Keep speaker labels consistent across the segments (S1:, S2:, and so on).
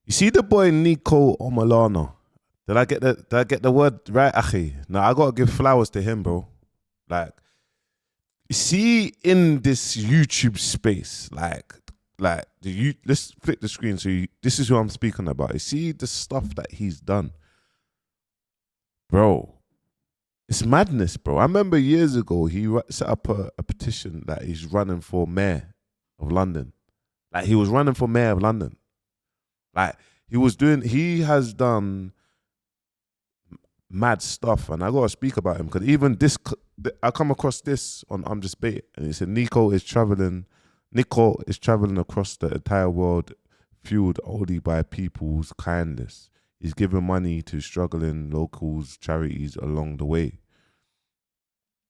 S1: You see the boy Niko Omilana? Did I get the word right, Achi? No, I gotta give flowers to him, bro. Like, you see in this YouTube space, let's flip the screen so this is who I'm speaking about. You see the stuff that he's done, bro. It's madness, bro. I remember years ago he set up a petition that he's running for mayor of London. Like, he was running for mayor of London. Like, he has done mad stuff, and I gotta speak about him because even this, I come across this on I'm Just Bait, and it said Nico is traveling across the entire world, fueled only by people's kindness. He's giving money to struggling locals, charities along the way.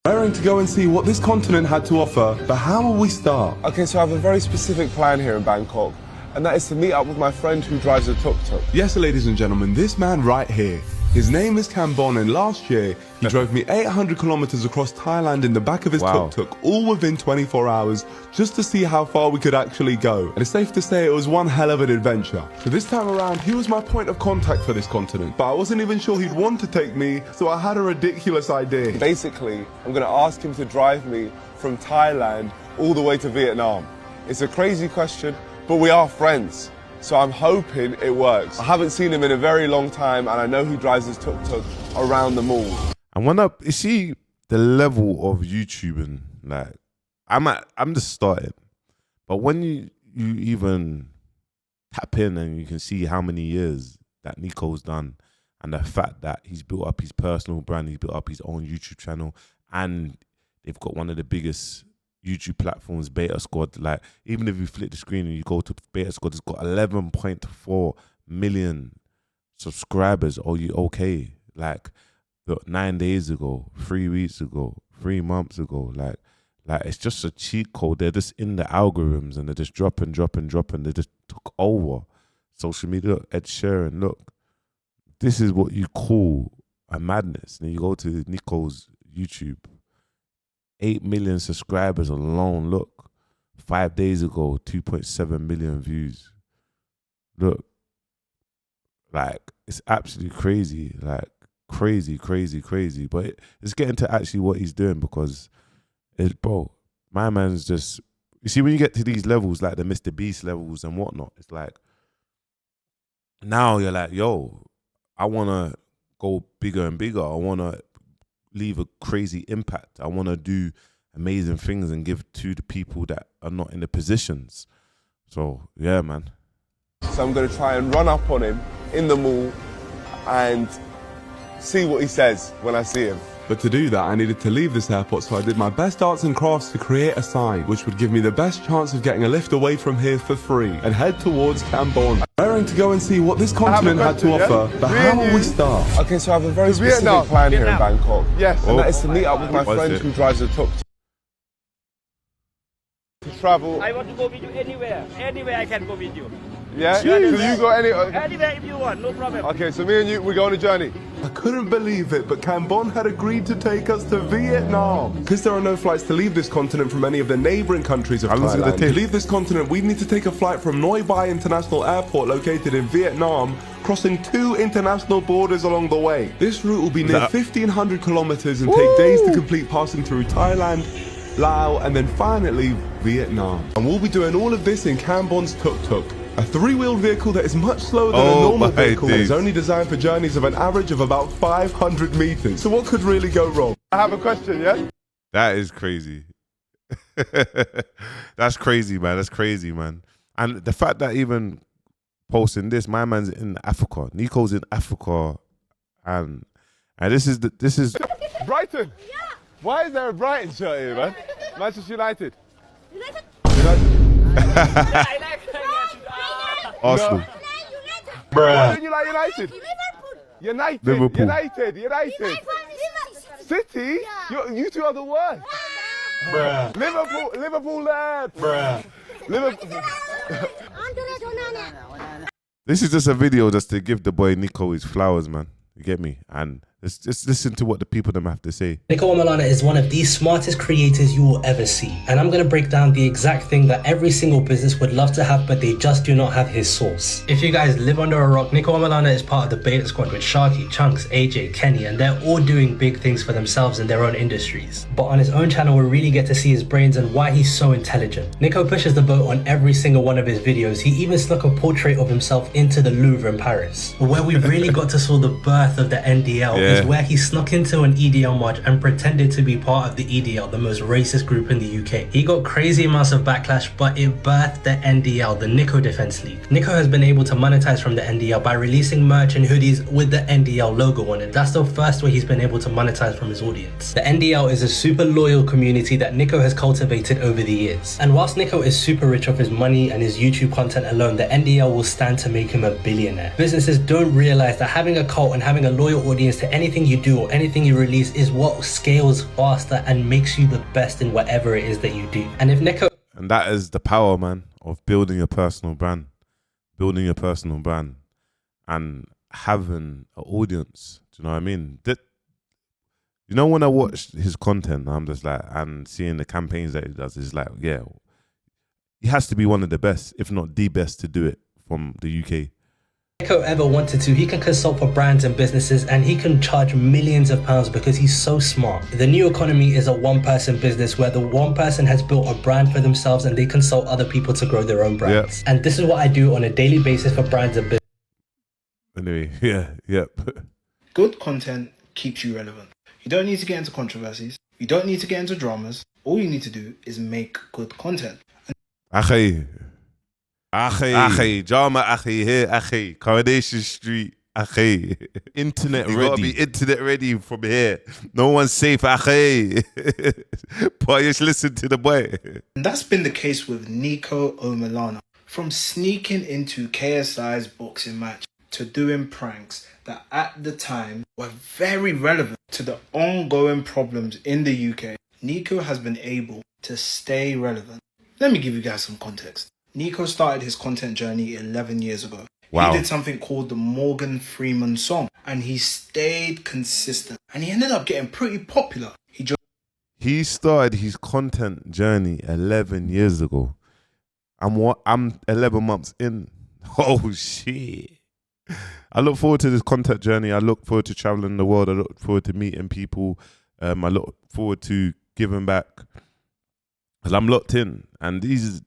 S2: Raring to go and see what this continent had to offer, but how will we start? Okay, so I have a very specific plan here in Bangkok, and that is to meet up with my friend who drives a tuk-tuk. Yes, ladies and gentlemen, this man right here. His name is Cambon, and last year he drove me 800 kilometers across Thailand in the back of his tuk-tuk, all within 24 hours, just to see how far we could actually go. And it's safe to say it was one hell of an adventure. So this time around, he was my point of contact for this continent, but I wasn't even sure he'd want to take me, so I had a ridiculous idea. Basically, I'm gonna ask him to drive me from Thailand all the way to Vietnam. It's a crazy question, but we are friends. So I'm hoping it works. I haven't seen him in a very long time, and I know he drives his tuk-tuk around the mall.
S1: And you see the level of YouTubing, like, I'm just starting. But when you even tap in and you can see how many years that Nico's done, and the fact that he's built up his personal brand, he's built up his own YouTube channel, and they've got one of the biggest YouTube platforms, Beta Squad. Like, even if you flip the screen and you go to Beta Squad, it's got 11.4 million subscribers. Are you okay? Like, 9 days ago, 3 weeks ago, 3 months ago, like it's just a cheat code. They're just in the algorithms and they're just dropping. They just took over social media. Look, Ed Sheeran, look, this is what you call a madness. And then you go to Nico's YouTube, 8 million subscribers alone. Look, 5 days ago, 2.7 million views. Look, like, it's absolutely crazy. Like, crazy. But it's getting to actually what he's doing, because bro, my man's just, you see, when you get to these levels, like the Mr. Beast levels and whatnot, it's like, now you're like, yo, I want to go bigger and bigger. I want to leave a crazy impact. I want to do amazing things and give to the people that are not in the positions. So yeah, man.
S2: So I'm going to try and run up on him in the mall and see what he says when I see him. But to do that, I needed to leave this airport, so I did my best arts and crafts to create a sign which would give me the best chance of getting a lift away from here for free and head towards Cambon. Raring to go and see what this continent had to offer, but how will we start? Okay, so I have a very specific plan here in Bangkok. Yes. And that is to meet up with my friend who drives a tuk-tuk. To travel.
S3: I want to go with you anywhere. Anywhere I can go with you.
S2: Yeah? So you go anywhere
S3: if you want, no problem.
S2: Okay, so me and you, we go on a journey. I couldn't believe it, but Cambon had agreed to take us to Vietnam. Because there are no flights to leave this continent from any of the neighbouring countries of Thailand. To leave this continent, we'd need to take a flight from Noi Bai International Airport, located in Vietnam, crossing 2 international borders along the way. This route will be near 1,500 kilometres and take days to complete, passing through Thailand, Laos, and then finally Vietnam. And we'll be doing all of this in Cambon's tuk-tuk, a 3-wheeled vehicle that is much slower than a normal vehicle and is only designed for journeys of an average of about 500 meters. So what could really go wrong? I have a question, yeah?
S1: That is crazy. That's crazy, man. That's crazy, man. And the fact that even posting this, my man's in Africa. Nico's in Africa, and this is
S2: Brighton.
S4: Yeah.
S2: Why is there a Brighton shirt here, man? Manchester United.
S4: United.
S1: Arsenal.
S2: Why don't you like United?
S4: Liverpool.
S2: United. City?
S4: Yeah.
S2: You two are the worst.
S4: Bruh.
S2: Liverpool there.
S4: Bruh.
S2: Liverpool.
S1: This is just a video just to give the boy Nico his flowers, man. You get me? And Let's just listen to what the people them have to say.
S5: Niko Omilana is one of the smartest creators you will ever see. And I'm going to break down the exact thing that every single business would love to have, but they just do not have his source. If you guys live under a rock, Niko Omilana is part of the Beta Squad with Sharky, Chunks, AJ, Kenny, and they're all doing big things for themselves in their own industries. But on his own channel, we really get to see his brains and why he's so intelligent. Niko pushes the boat on every single one of his videos. He even snuck a portrait of himself into the Louvre in Paris. But where we really got to saw the birth of the NDL is where he snuck into an EDL march and pretended to be part of the EDL, the most racist group in the UK. He got crazy amounts of backlash, but it birthed the NDL, the Nico Defense League. Nico has been able to monetize from the NDL by releasing merch and hoodies with the NDL logo on it. That's the first way he's been able to monetize from his audience. The NDL is a super loyal community that Nico has cultivated over the years. And whilst Nico is super rich off his money and his YouTube content alone, the NDL will stand to make him a billionaire. Businesses don't realize that having a cult and having a loyal audience to anything you do or anything you release is what scales faster and makes you the best in whatever it is that you do. And if Nico...
S1: And that is the power, man, of building a personal brand. Building your personal brand and having an audience. Do you know what I mean? You know, when I watch his content, I'm just like, and seeing the campaigns that he does, it's like, yeah, he has to be one of the best, if not the best, to do it from the UK.
S5: Nico ever wanted to, he can consult for brands and businesses and he can charge millions of pounds because he's so smart. The new economy is a one-person business where the one person has built a brand for themselves and they consult other people to grow their own brands. And this is what I do on a daily basis for brands and business.
S1: Anyway,
S6: Good content keeps you relevant. You don't need to get into controversies. You don't need to get into dramas. All you need to do is make good content.
S1: Drama, here, Coronation Street, Internet ready. You gotta be internet ready from here. No one's safe, But just listen to the boy.
S6: And that's been the case with Niko Omilana. From sneaking into KSI's boxing match to doing pranks that at the time were very relevant to the ongoing problems in the UK, Niko has been able to stay relevant. Let me give you guys some context. Niko started his content journey 11 years ago. Wow. He did something called the Morgan Freeman song and he stayed consistent and he ended up getting pretty popular.
S1: He started his content journey 11 years ago. I'm 11 months in. Oh shit. I look forward to this content journey. I look forward to traveling the world. I look forward to meeting people. I look forward to giving back. Because I'm locked in. And these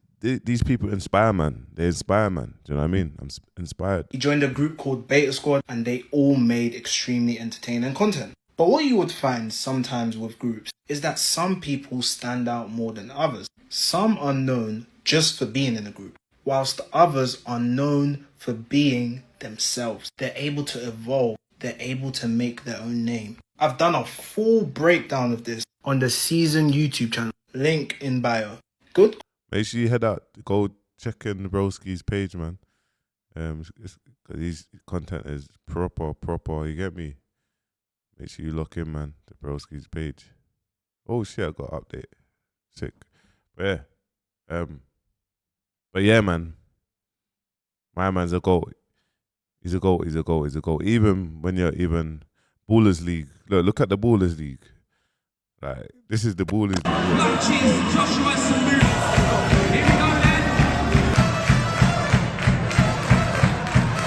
S1: people inspire, man. They inspire, man. Do you know what I mean? I'm inspired.
S6: He joined a group called Beta Squad and they all made extremely entertaining content. But what you would find sometimes with groups is that some people stand out more than others. Some are known just for being in a group, whilst others are known for being themselves. They're able to evolve. They're able to make their own name. I've done a full breakdown of this on the Season YouTube channel. Link in bio. Good.
S1: Make sure you head out. Go check in Broski's page, man. His content is proper. You get me? Make sure you lock in, man. The Broski's page. Oh shit! I got an update. Sick. But yeah, man. My man's a goat. He's a goat. Even when you're Ballers League. Look at the Ballers League. Like, this is the Ballers League.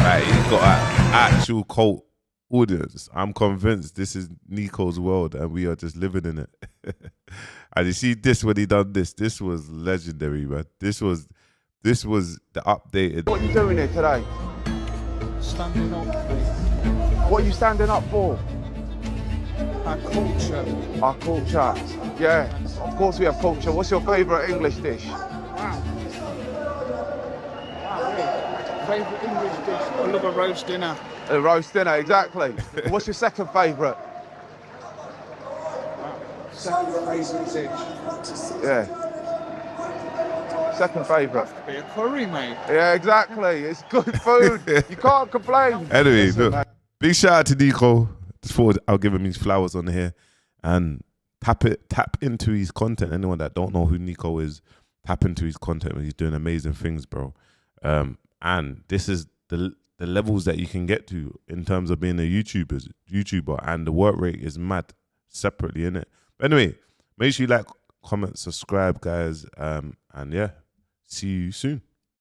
S1: Like, he's got an actual cult audience. I'm convinced this is Nico's world and we are just living in it. And you see this when he done this. This was legendary, man. This was the updated.
S4: What are you doing here today?
S7: Standing up.
S4: What are you standing up for?
S7: Our culture.
S4: Our culture. Yeah, of course we have culture. What's your favourite English dish?
S7: Favourite English dish? I love a roast dinner.
S4: A roast dinner, exactly. What's your second favourite?
S7: Second favourite dish?
S4: Yeah. Second favourite?
S7: Be a curry, mate.
S4: Yeah, exactly. It's good food. You can't complain.
S1: Anyway, look, big shout out to Nico. Just thought I'll give him his flowers on here and tap into his content. Anyone that don't know who Nico is, tap into his content. He's doing amazing things, bro. And this is the the levels that you can get to in terms of being a YouTuber, and the work rate is mad separately, innit? But anyway, make sure you like, comment, subscribe, guys, and yeah, see you soon.